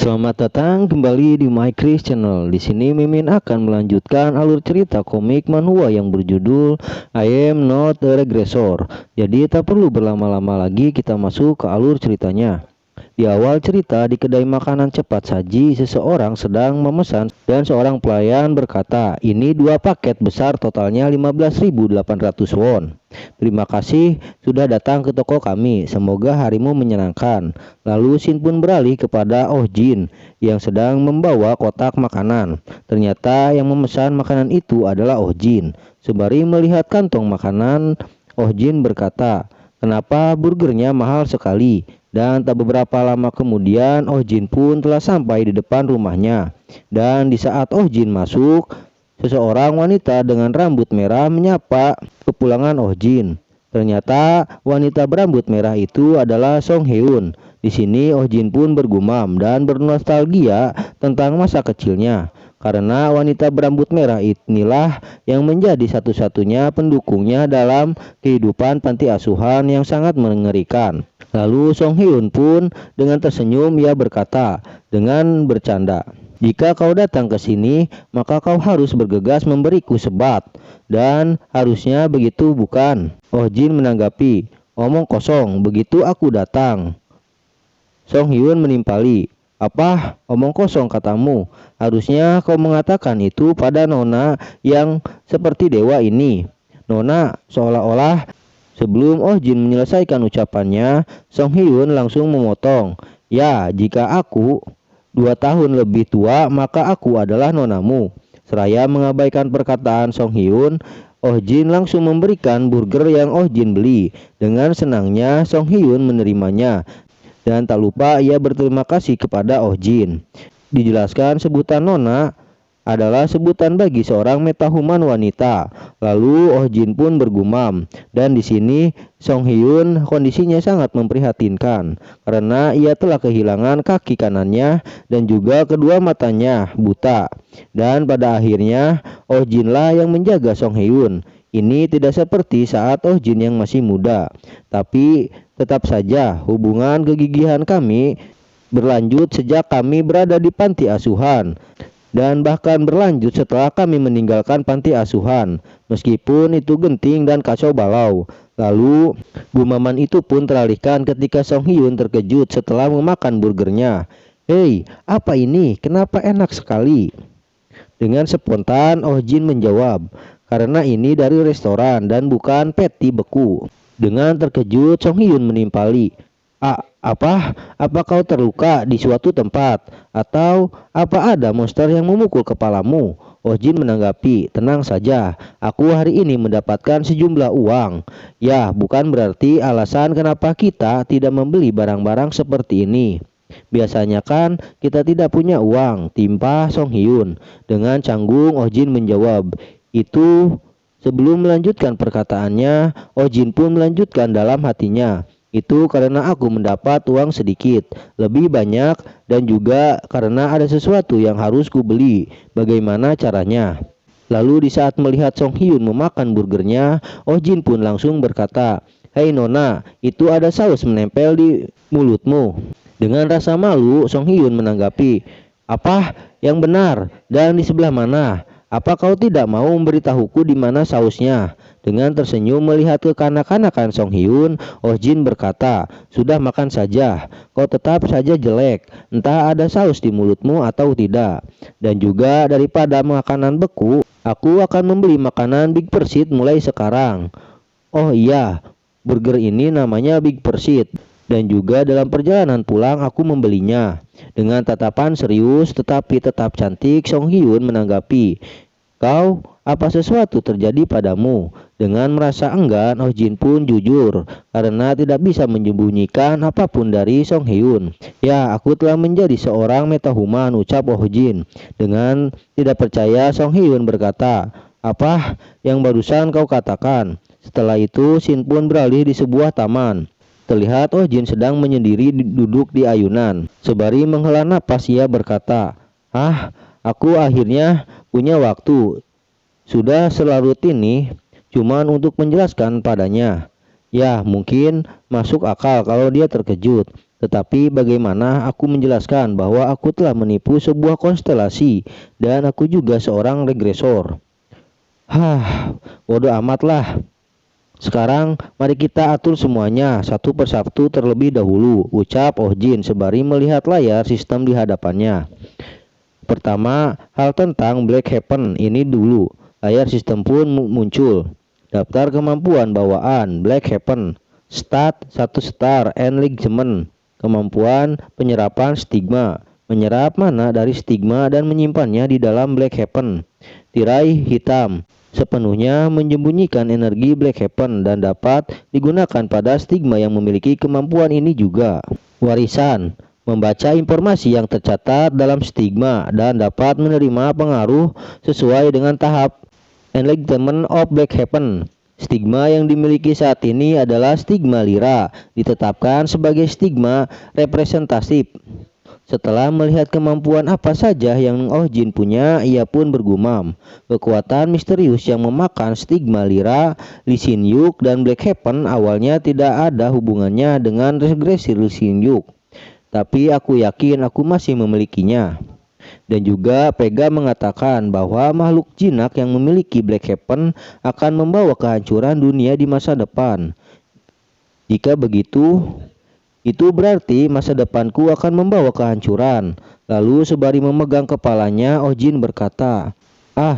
Selamat datang kembali di My Chris Channel. Di sini Mimin akan melanjutkan alur cerita komik manhwa yang berjudul I Am Not a Regressor. Jadi tak perlu berlama-lama lagi, kita masuk ke alur ceritanya. Di awal cerita, di kedai makanan cepat saji, seseorang sedang memesan dan seorang pelayan berkata, "Ini 2 paket besar, totalnya 15.800 won. Terima kasih sudah datang ke toko kami. Semoga harimu menyenangkan." Lalu Shin pun beralih kepada Oh Jin yang sedang membawa kotak makanan. Ternyata yang memesan makanan itu adalah Oh Jin. Sembari melihat kantong makanan, Oh Jin berkata, "Kenapa burgernya mahal sekali?" Dan tak beberapa lama kemudian Oh Jin pun telah sampai di depan rumahnya. Dan di saat Oh Jin masuk, seseorang wanita dengan rambut merah menyapa kepulangan Oh Jin. Ternyata wanita berambut merah itu adalah Song Hyun. Di sini Oh Jin pun bergumam dan bernostalgia tentang masa kecilnya. Karena wanita berambut merah inilah yang menjadi satu-satunya pendukungnya dalam kehidupan panti asuhan yang sangat mengerikan. Lalu Song Hyun pun dengan tersenyum ia berkata dengan bercanda, "Jika kau datang ke sini, maka kau harus bergegas memberiku sebat. Dan harusnya begitu, bukan?" Oh Jin menanggapi, "Omong kosong, begitu aku datang." Song Hyun menimpali, "Apa omong kosong katamu? Harusnya kau mengatakan itu pada Nona yang seperti dewa ini." Nona seolah-olah sebelum Oh Jin menyelesaikan ucapannya, Song Hyun langsung memotong, "Ya, jika aku 2 tahun lebih tua, maka aku adalah nonamu." Seraya mengabaikan perkataan Song Hyun, Oh Jin langsung memberikan burger yang Oh Jin beli. Dengan senangnya Song Hyun menerimanya. Dan tak lupa ia berterima kasih kepada Oh Jin. Dijelaskan sebutan Nona adalah sebutan bagi seorang metahuman wanita. Lalu Oh Jin pun bergumam, dan di sini Song Hyun kondisinya sangat memprihatinkan karena ia telah kehilangan kaki kanannya dan juga kedua matanya buta. Dan pada akhirnya Oh Jin lah yang menjaga Song Hyun. Ini tidak seperti saat Oh Jin yang masih muda, tapi tetap saja hubungan kegigihan kami berlanjut sejak kami berada di panti asuhan. Dan bahkan berlanjut setelah kami meninggalkan panti asuhan, meskipun itu genting dan kacau balau. Lalu gumaman itu pun teralihkan ketika Song Hyun terkejut setelah memakan burgernya. "Hei, apa ini? Kenapa enak sekali?" Dengan spontan Oh Jin menjawab, "Karena ini dari restoran dan bukan patty beku." Dengan terkejut Song Hyun menimpali, Apa? Apa kau terluka di suatu tempat? Atau apa ada monster yang memukul kepalamu?" Oh Jin menanggapi, "Tenang saja, aku hari ini mendapatkan sejumlah uang. Ya, bukan berarti alasan kenapa kita tidak membeli barang-barang seperti ini. Biasanya kan kita tidak punya uang," timpa Song Hyun. Dengan canggung Oh Jin menjawab. Itu sebelum melanjutkan perkataannya, Oh Jin pun melanjutkan dalam hatinya, "Itu karena aku mendapat uang sedikit, lebih banyak, dan juga karena ada sesuatu yang harus kubeli. Bagaimana caranya?" Lalu di saat melihat Song Hyun memakan burgernya, Oh Jin pun langsung berkata, "Hei Nona, itu ada saus menempel di mulutmu." Dengan rasa malu, Song Hyun menanggapi, "Apa? Yang benar? Dan di sebelah mana? Apa kau tidak mau memberitahuku di mana sausnya?" Dengan tersenyum melihat kekanak-kanakan Song Hyun, Oh Jin berkata, "Sudah makan saja, kau tetap saja jelek, entah ada saus di mulutmu atau tidak. Dan juga daripada makanan beku, aku akan membeli makanan Big Persit mulai sekarang. Oh iya, burger ini namanya Big Persit. Dan juga dalam perjalanan pulang aku membelinya." Dengan tatapan serius tetapi tetap cantik, Song Hyun menanggapi, "Kau, apa sesuatu terjadi padamu?" Dengan merasa enggan, Oh Jin pun jujur karena tidak bisa menyembunyikan apapun dari Song Hyun. "Ya, aku telah menjadi seorang metahuman," ucap Oh Jin. Dengan tidak percaya, Song Hyun berkata, "Apa yang barusan kau katakan?" Setelah itu Shin pun beralih di sebuah taman. Terlihat Oh Jin sedang menyendiri duduk di ayunan. Sembari menghela napas ia berkata, Aku akhirnya punya waktu. Sudah selarut ini cuman untuk menjelaskan padanya. Ya, mungkin masuk akal kalau dia terkejut. Tetapi bagaimana aku menjelaskan bahwa aku telah menipu sebuah konstelasi dan aku juga seorang regresor? Bodoh amatlah. Sekarang mari kita atur semuanya satu persatu terlebih dahulu, ucap Oh Jin sembari melihat layar sistem di hadapannya. Pertama, hal tentang Black Heaven ini dulu. Layar sistem pun muncul. Daftar kemampuan bawaan Black Heaven. Stat 1 star enlightenment. Kemampuan penyerapan stigma. Menyerap mana dari stigma dan menyimpannya di dalam Black Heaven. Tirai hitam. Sepenuhnya menyembunyikan energi Black Heaven dan dapat digunakan pada stigma yang memiliki kemampuan ini juga. Warisan. Membaca informasi yang tercatat dalam stigma dan dapat menerima pengaruh sesuai dengan tahap Enlightenment of Black Heaven. Stigma yang dimiliki saat ini adalah stigma lira, ditetapkan sebagai stigma representatif. Setelah melihat kemampuan apa saja yang Oh Jin punya, ia pun bergumam. Kekuatan misterius yang memakan stigma lira, Lee Sin Yuk, dan Black Heaven awalnya tidak ada hubungannya dengan regresi Lee Sin Yuk. Tapi aku yakin aku masih memilikinya. Dan juga Pega mengatakan bahwa makhluk jinak yang memiliki Black Heaven akan membawa kehancuran dunia di masa depan. Jika begitu, itu berarti masa depanku akan membawa kehancuran. Lalu sembari memegang kepalanya, Oh Jin berkata,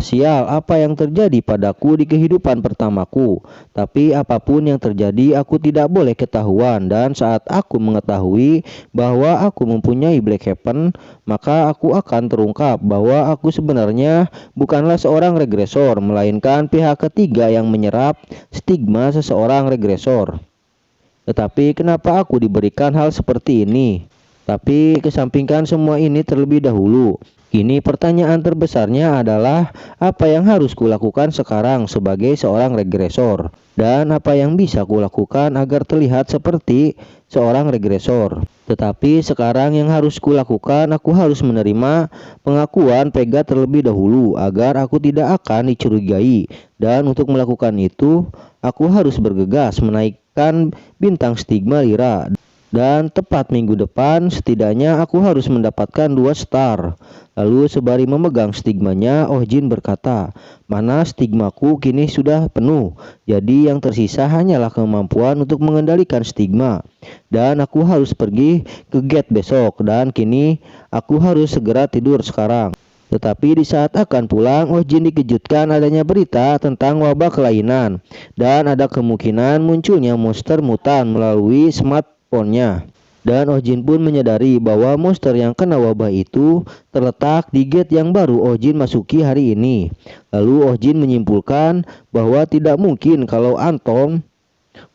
sial, apa yang terjadi padaku di kehidupan pertamaku. Tapi apapun yang terjadi aku tidak boleh ketahuan. Dan saat aku mengetahui bahwa aku mempunyai Black Heaven, maka aku akan terungkap bahwa aku sebenarnya bukanlah seorang regresor, melainkan pihak ketiga yang menyerap stigma seseorang regresor. Tetapi kenapa aku diberikan hal seperti ini? Tapi kesampingkan semua ini terlebih dahulu. Kini pertanyaan terbesarnya adalah apa yang harus kulakukan sekarang sebagai seorang regresor, dan apa yang bisa kulakukan agar terlihat seperti seorang regresor. Tetapi sekarang yang harus kulakukan, aku harus menerima pengakuan Pega terlebih dahulu agar aku tidak akan dicurigai. Dan untuk melakukan itu, aku harus bergegas menaikkan bintang stigma lira. Dan tepat minggu depan setidaknya aku harus mendapatkan 2 star. Lalu sembari memegang stigmanya, Oh Jin berkata, mana stigmaku kini sudah penuh. Jadi yang tersisa hanyalah kemampuan untuk mengendalikan stigma. Dan aku harus pergi ke gate besok. Dan kini aku harus segera tidur sekarang. Tetapi di saat akan pulang, Oh Jin dikejutkan adanya berita tentang wabah kelainan. Dan ada kemungkinan munculnya monster mutan melalui smartphone-nya. Dan Oh Jin pun menyadari bahwa monster yang kena wabah itu terletak di gate yang baru Oh Jin masuki hari ini. Lalu Oh Jin menyimpulkan bahwa tidak mungkin kalau Anton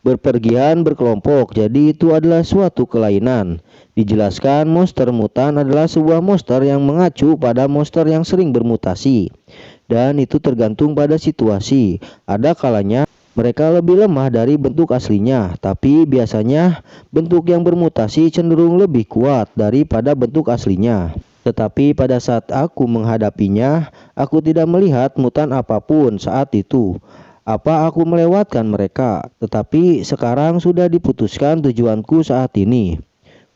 berpergian berkelompok, jadi itu adalah suatu kelainan. Dijelaskan monster mutan adalah sebuah monster yang mengacu pada monster yang sering bermutasi. Dan itu tergantung pada situasi. Ada kalanya mereka lebih lemah dari bentuk aslinya, tapi biasanya bentuk yang bermutasi cenderung lebih kuat daripada bentuk aslinya. Tetapi pada saat aku menghadapinya, aku tidak melihat mutan apapun saat itu. Apa aku melewatkan mereka? Tetapi sekarang sudah diputuskan tujuanku saat ini,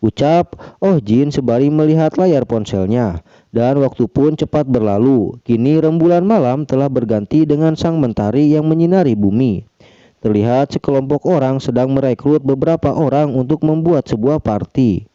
ucap Oh Jin sembari melihat layar ponselnya. Dan waktu pun cepat berlalu. Kini rembulan malam telah berganti dengan sang mentari yang menyinari bumi. Terlihat sekelompok orang sedang merekrut beberapa orang untuk membuat sebuah party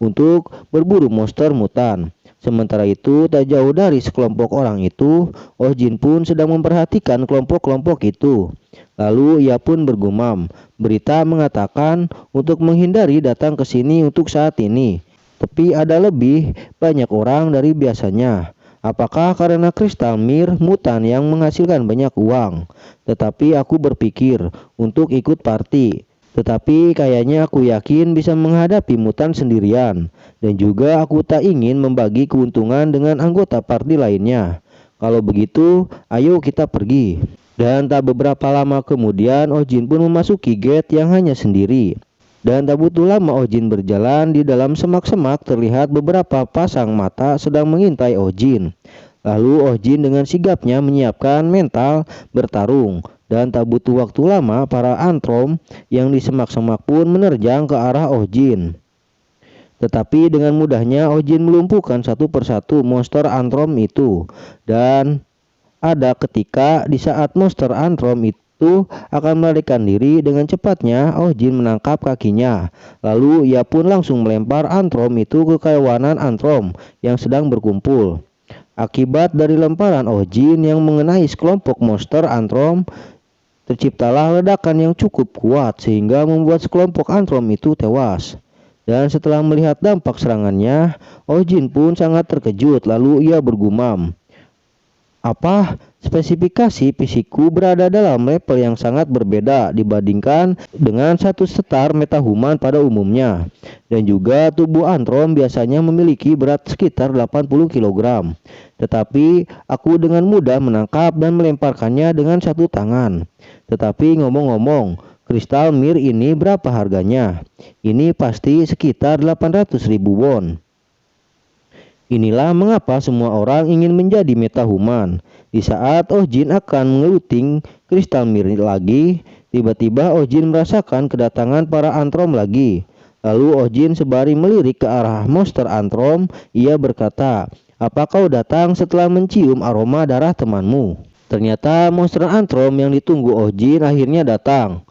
untuk berburu monster mutan. Sementara itu, tak jauh dari sekelompok orang itu, Oh Jin pun sedang memperhatikan kelompok-kelompok itu. Lalu ia pun bergumam, berita mengatakan untuk menghindari datang ke sini untuk saat ini. Tapi ada lebih banyak orang dari biasanya. Apakah karena kristal mir mutan yang menghasilkan banyak uang? Tetapi aku berpikir untuk ikut party. Tetapi kayaknya aku yakin bisa menghadapi mutan sendirian. Dan juga aku tak ingin membagi keuntungan dengan anggota party lainnya. Kalau begitu, ayo kita pergi. Dan tak beberapa lama kemudian Oh Jin pun memasuki gate yang hanya sendiri. Dan tak butuh lama Oh Jin berjalan di dalam semak-semak terlihat beberapa pasang mata sedang mengintai Oh Jin. Lalu Oh Jin dengan sigapnya menyiapkan mental bertarung. Dan tak butuh waktu lama para antrom yang di semak-semak pun menerjang ke arah Oh Jin. Tetapi dengan mudahnya Oh Jin melumpuhkan satu persatu monster Antrom itu. Dan ada ketika di saat monster Antrom itu akan melarikan diri, dengan cepatnya Oh Jin menangkap kakinya. Lalu ia pun langsung melempar Antrom itu ke kawanan Antrom yang sedang berkumpul. Akibat dari lemparan Oh Jin yang mengenai sekelompok monster Antrom, terciptalah ledakan yang cukup kuat sehingga membuat sekelompok Antrom itu tewas. Dan setelah melihat dampak serangannya, Oh Jin pun sangat terkejut, lalu ia bergumam, "Apa? Spesifikasi fisikku berada dalam level yang sangat berbeda dibandingkan dengan satu setar metahuman pada umumnya. Dan juga tubuh Antrom biasanya memiliki berat sekitar 80 kg. Tetapi aku dengan mudah menangkap dan melemparkannya dengan satu tangan. Tetapi ngomong-ngomong, kristal mir ini berapa harganya? Ini pasti sekitar 800.000 won. Inilah mengapa semua orang ingin menjadi metahuman. Di saat Oh Jin akan mengeluting kristal mir lagi, tiba-tiba Oh Jin merasakan kedatangan para Antrom lagi. Lalu Oh Jin sembari melirik ke arah monster Antrom, ia berkata, "Apa kau datang setelah mencium aroma darah temanmu?" Ternyata monster Antrom yang ditunggu Oh Jin akhirnya datang.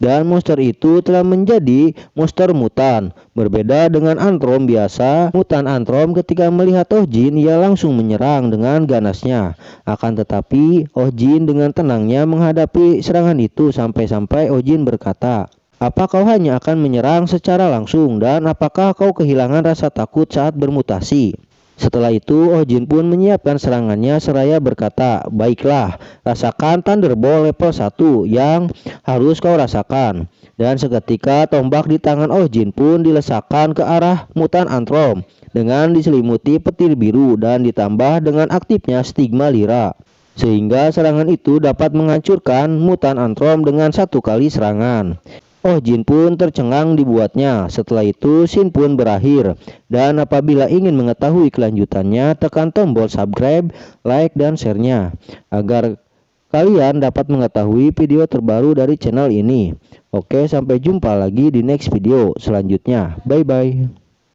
Dan monster itu telah menjadi monster mutan. Berbeda dengan Antrom biasa, mutan Antrom ketika melihat Oh Jin ia langsung menyerang dengan ganasnya. Akan tetapi Oh Jin dengan tenangnya menghadapi serangan itu sampai-sampai Oh Jin berkata, "Apa kau hanya akan menyerang secara langsung dan apakah kau kehilangan rasa takut saat bermutasi?" Setelah itu Oh Jin pun menyiapkan serangannya seraya berkata, "Baiklah, rasakan Thunderbolt level 1 yang harus kau rasakan." Dan seketika tombak di tangan Oh Jin pun dilesakkan ke arah mutan Antrom dengan diselimuti petir biru dan ditambah dengan aktifnya stigma lira, sehingga serangan itu dapat menghancurkan mutan Antrom dengan satu kali serangan. Oh Jin pun tercengang dibuatnya. Setelah itu scene pun berakhir. Dan apabila ingin mengetahui kelanjutannya, tekan tombol subscribe, like, dan share-nya agar kalian dapat mengetahui video terbaru dari channel ini. Oke, sampai jumpa lagi di next video selanjutnya. Bye bye.